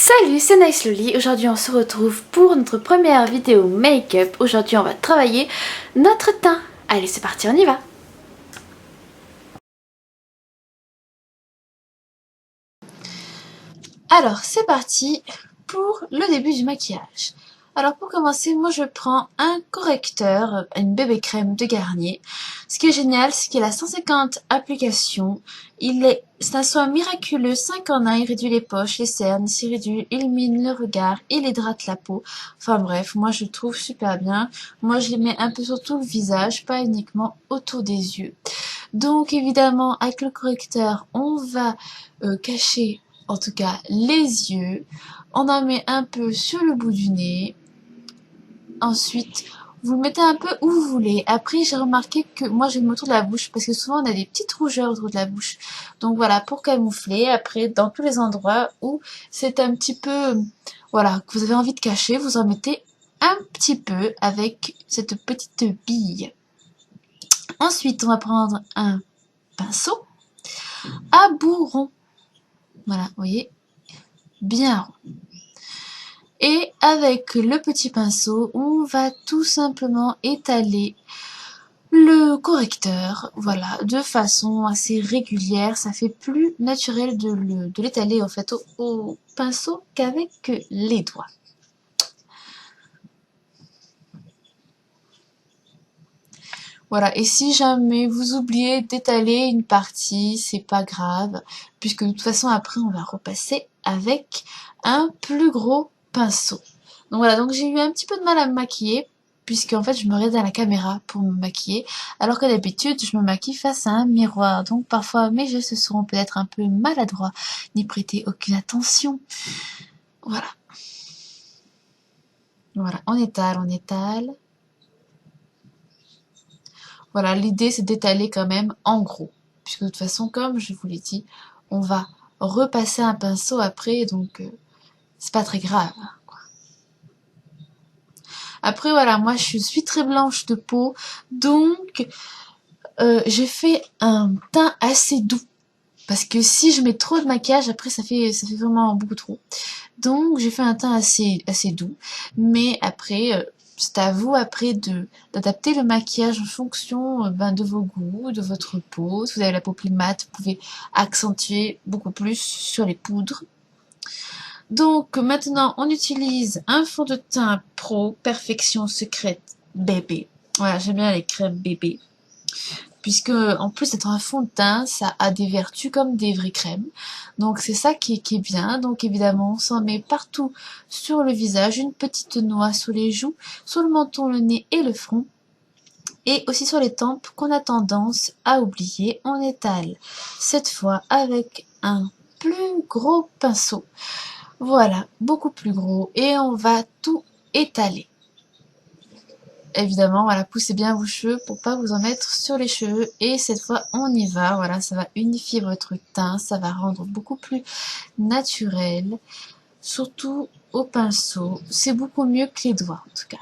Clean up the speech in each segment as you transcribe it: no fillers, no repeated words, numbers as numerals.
Salut, c'est Nice Loli. Aujourd'hui on se retrouve pour notre première vidéo make-up. Aujourd'hui on va travailler notre teint. Allez, c'est parti, on y va. Alors c'est parti pour le début du maquillage. Alors pour commencer, moi je prends un correcteur, une bébé crème de Garnier. Ce qui est génial, c'est qu'il a 150 applications. C'est un soin miraculeux, 5 en 1, il réduit les poches, les cernes, il s'irréduit, il illumine le regard, il hydrate la peau. Enfin bref, moi je le trouve super bien. Moi je les mets un peu sur tout le visage, pas uniquement autour des yeux. Donc évidemment, avec le correcteur, on va cacher en tout cas les yeux. On en met un peu sur le bout du nez. Ensuite, vous le mettez un peu où vous voulez. Après, j'ai remarqué que moi, je le mets autour de la bouche parce que souvent, on a des petites rougeurs autour de la bouche. Donc voilà, pour camoufler. Après, dans tous les endroits où c'est un petit peu, voilà, que vous avez envie de cacher, vous en mettez un petit peu avec cette petite bille. Ensuite, on va prendre un pinceau à bout rond. Voilà, vous voyez, bien rond. Et avec le petit pinceau, on va tout simplement étaler le correcteur, voilà, de façon assez régulière. Ça fait plus naturel de l'étaler en fait au pinceau qu'avec les doigts. Voilà, et si jamais vous oubliez d'étaler une partie, c'est pas grave, puisque de toute façon après on va repasser avec un plus gros pinceau. Donc voilà, donc j'ai eu un petit peu de mal à me maquiller, puisque en fait je me regarde à la caméra pour me maquiller, alors que d'habitude je me maquille face à un miroir. Donc parfois mes gestes seront peut-être un peu maladroits, n'y prêtez aucune attention. Voilà. Voilà, on étale, on étale. Voilà, l'idée c'est d'étaler quand même en gros, puisque de toute façon, comme je vous l'ai dit, on va repasser un pinceau après, donc c'est pas très grave. Après voilà, moi je suis très blanche de peau, donc j'ai fait un teint assez doux. Parce que si je mets trop de maquillage, après ça fait vraiment beaucoup trop. Donc j'ai fait un teint assez doux. Mais après, c'est à vous après d'adapter le maquillage en fonction de vos goûts, de votre peau. Si vous avez la peau plus mate, vous pouvez accentuer beaucoup plus sur les poudres. Donc maintenant, on utilise un fond de teint Pro Perfection Secrète Bébé. Voilà, j'aime bien les crèmes bébé. Puisque en plus d'être un fond de teint, ça a des vertus comme des vraies crèmes. Donc c'est ça qui est bien. Donc évidemment, on s'en met partout sur le visage, une petite noix sur les joues, sur le menton, le nez et le front. Et aussi sur les tempes qu'on a tendance à oublier. On étale cette fois avec un plus gros pinceau. Voilà, beaucoup plus gros. Et on va tout étaler. Évidemment, voilà, poussez bien vos cheveux pour pas vous en mettre sur les cheveux. Et cette fois, on y va. Voilà, ça va unifier votre teint, ça va rendre beaucoup plus naturel. Surtout au pinceau, c'est beaucoup mieux que les doigts en tout cas.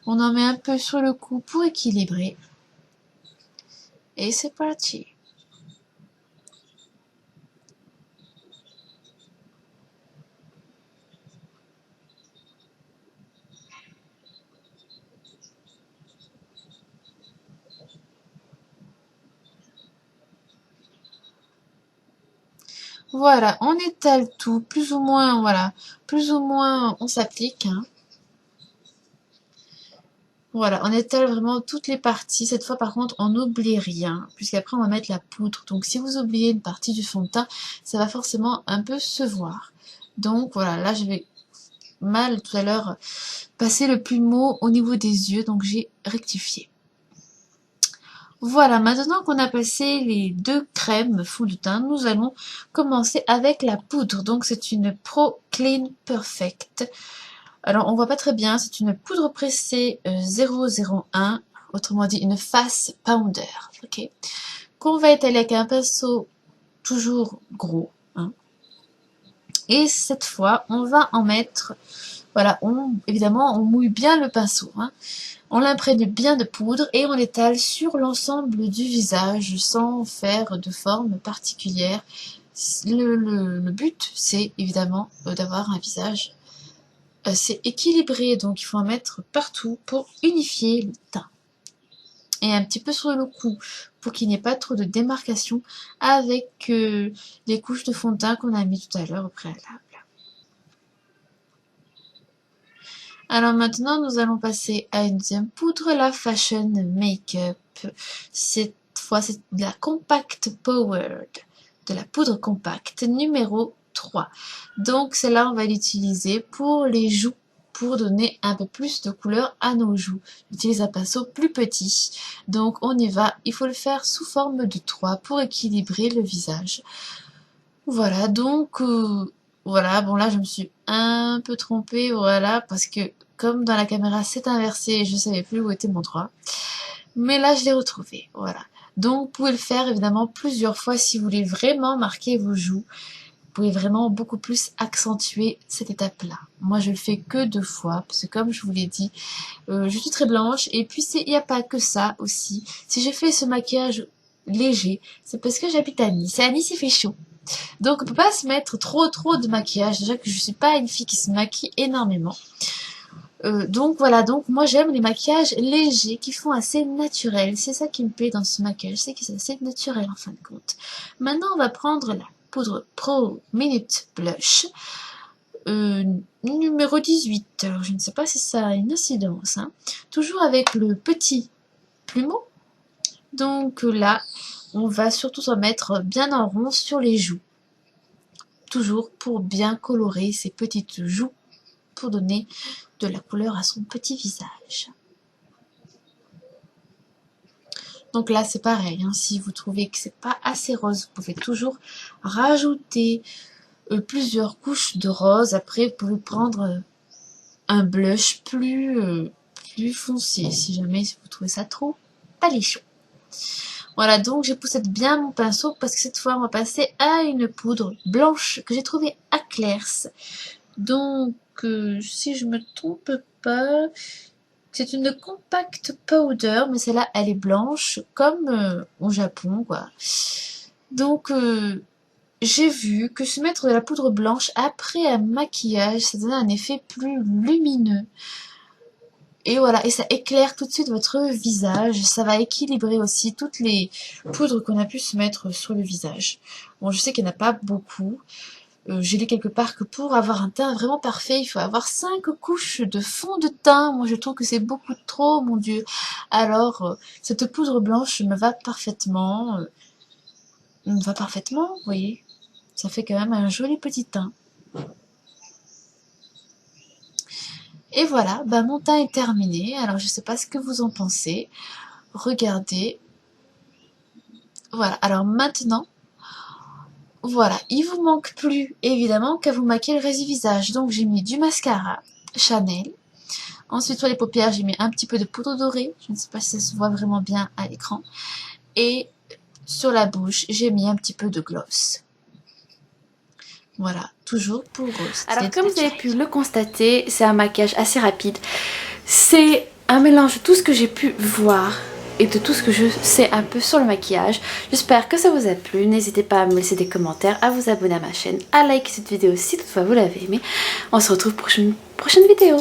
On en met un peu sur le cou pour équilibrer. Et c'est parti. Voilà, on étale tout, plus ou moins, voilà, plus ou moins on s'applique, hein. Voilà, on étale vraiment toutes les parties. Cette fois, par contre, on n'oublie rien, puisqu'après, on va mettre la poudre. Donc, si vous oubliez une partie du fond de teint, ça va forcément un peu se voir. Donc, voilà, là, je vais mal, tout à l'heure, passer le plumeau au niveau des yeux. Donc, j'ai rectifié. Voilà, maintenant qu'on a passé les deux crèmes fond de teint, nous allons commencer avec la poudre. Donc, c'est une Pro Clean Perfect. Alors, on voit pas très bien, c'est une poudre pressée 001, autrement dit une face powder, ok, qu'on va étaler avec un pinceau toujours gros, hein. Et cette fois, on va en mettre Voilà, évidemment, on mouille bien le pinceau, hein. On l'imprègne bien de poudre et on l'étale sur l'ensemble du visage sans faire de forme particulière. Le but, c'est évidemment d'avoir un visage assez équilibré, donc il faut en mettre partout pour unifier le teint. Et un petit peu sur le cou, pour qu'il n'y ait pas trop de démarcation avec les couches de fond de teint qu'on a mis tout à l'heure au préalable. Alors maintenant, nous allons passer à une deuxième poudre, la Fashion Makeup. Cette fois, c'est de la Compact Powered, de la poudre compacte numéro 3. Donc celle-là, on va l'utiliser pour les joues, pour donner un peu plus de couleur à nos joues. J'utilise un pinceau plus petit. Donc on y va, il faut le faire sous forme de 3 pour équilibrer le visage. Voilà, donc voilà, bon là je me suis un peu trompée, voilà, parce que comme dans la caméra c'est inversé, je savais plus où était mon 3. Mais là je l'ai retrouvé, voilà. Donc vous pouvez le faire évidemment plusieurs fois si vous voulez vraiment marquer vos joues. Vous pouvez vraiment beaucoup plus accentuer cette étape-là. Moi je le fais que 2 fois, parce que comme je vous l'ai dit, je suis très blanche, et puis il n'y a pas que ça aussi. Si je fais ce maquillage léger, c'est parce que j'habite à Nice. Et à Nice il fait chaud. Donc on peut pas se mettre trop de maquillage, déjà que je suis pas une fille qui se maquille énormément. Donc voilà, donc moi j'aime les maquillages légers qui font assez naturel. C'est ça qui me plaît dans ce maquillage, c'est que c'est assez naturel en fin de compte. Maintenant on va prendre la poudre Pro Minute Blush numéro 18. Alors je ne sais pas si ça a une incidence, hein. Toujours avec le petit plumeau. Donc là, on va surtout s'en mettre bien en rond sur les joues. Toujours pour bien colorer ses petites joues, pour donner de la couleur à son petit visage. Donc là c'est pareil, hein, si vous trouvez que c'est pas assez rose, vous pouvez toujours rajouter plusieurs couches de rose. Après vous pouvez prendre un blush plus foncé, si jamais vous trouvez ça trop paléchon. Voilà, donc j'époussette bien mon pinceau parce que cette fois on va passer à une poudre blanche que j'ai trouvée à Claire's. Donc si je me trompe pas, c'est une compact powder, mais celle-là elle est blanche comme au Japon quoi. Donc j'ai vu que se mettre de la poudre blanche après un maquillage, ça donne un effet plus lumineux. Et voilà, et ça éclaire tout de suite votre visage, ça va équilibrer aussi toutes les poudres qu'on a pu se mettre sur le visage. Bon, je sais qu'il n'y en a pas beaucoup. J'ai lu quelque part que pour avoir un teint vraiment parfait, il faut avoir 5 couches de fond de teint. Moi, je trouve que c'est beaucoup trop, mon Dieu. Alors, cette poudre blanche me va parfaitement. Me va parfaitement, vous voyez. Ça fait quand même un joli petit teint. Et voilà, bah mon teint est terminé. Alors je sais pas ce que vous en pensez. Regardez. Voilà, alors maintenant, voilà, il vous manque plus évidemment qu'à vous maquiller le reste du visage. Donc j'ai mis du mascara Chanel. Ensuite sur les paupières, j'ai mis un petit peu de poudre dorée. Je ne sais pas si ça se voit vraiment bien à l'écran. Et sur la bouche, j'ai mis un petit peu de gloss. Voilà, toujours pour rose. Alors comme vous avez pu le constater, c'est un maquillage assez rapide. C'est un mélange de tout ce que j'ai pu voir et de tout ce que je sais un peu sur le maquillage. J'espère que ça vous a plu. N'hésitez pas à me laisser des commentaires, à vous abonner à ma chaîne, à liker cette vidéo si toutefois vous l'avez aimée. On se retrouve pour une prochaine vidéo.